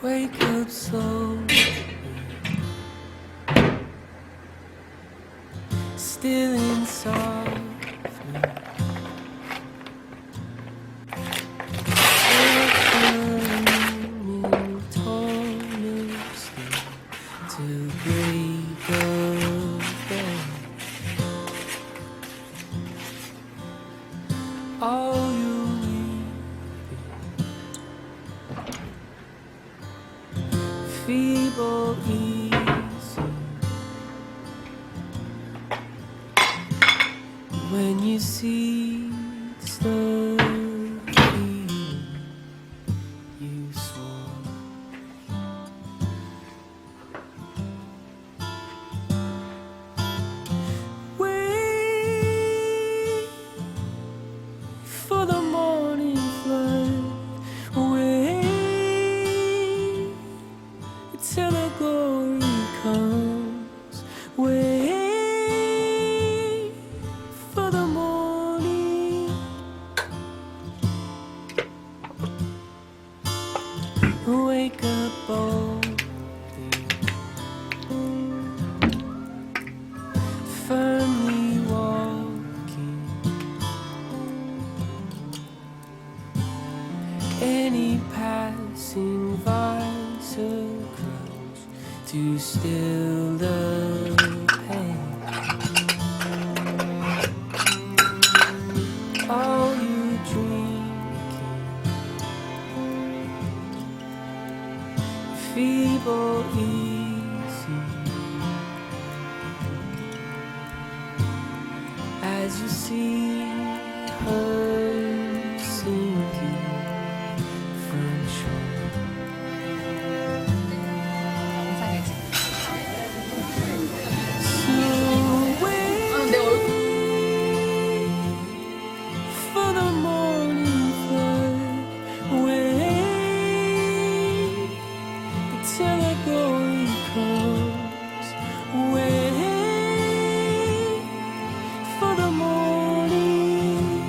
Wake up slowly, still inside me. Welcoming torments to break of day. All you feeble easy when you see the stuff you swore. Wait for the morning flood. Wait till the glory comes. Wait for the morning. Wake up boldly, firmly walking. Any passing vice across to still the pain. All you drinking, feeble easy, as you see her sinking from shore. For the morning flood, wait till the glory comes. Wait for the morning.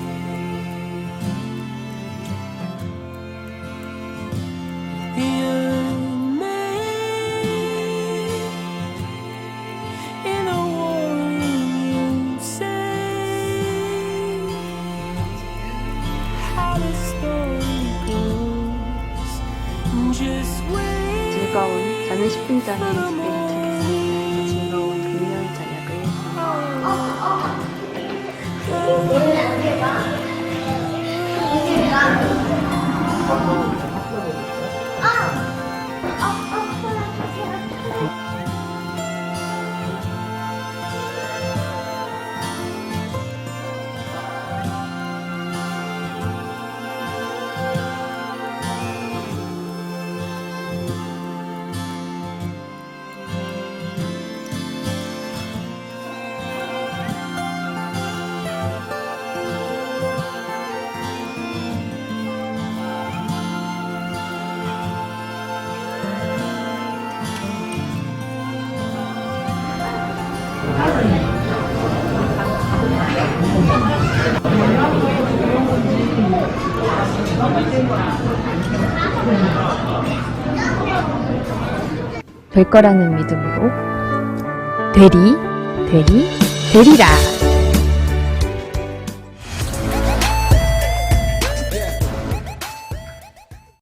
Young man in a warring says how the story goes. Just wait 즐거운 자는 10분 전에 for the 스프린트 morning. 즐거운 금요일 저녁을 될 거라는 믿음으로 되리라.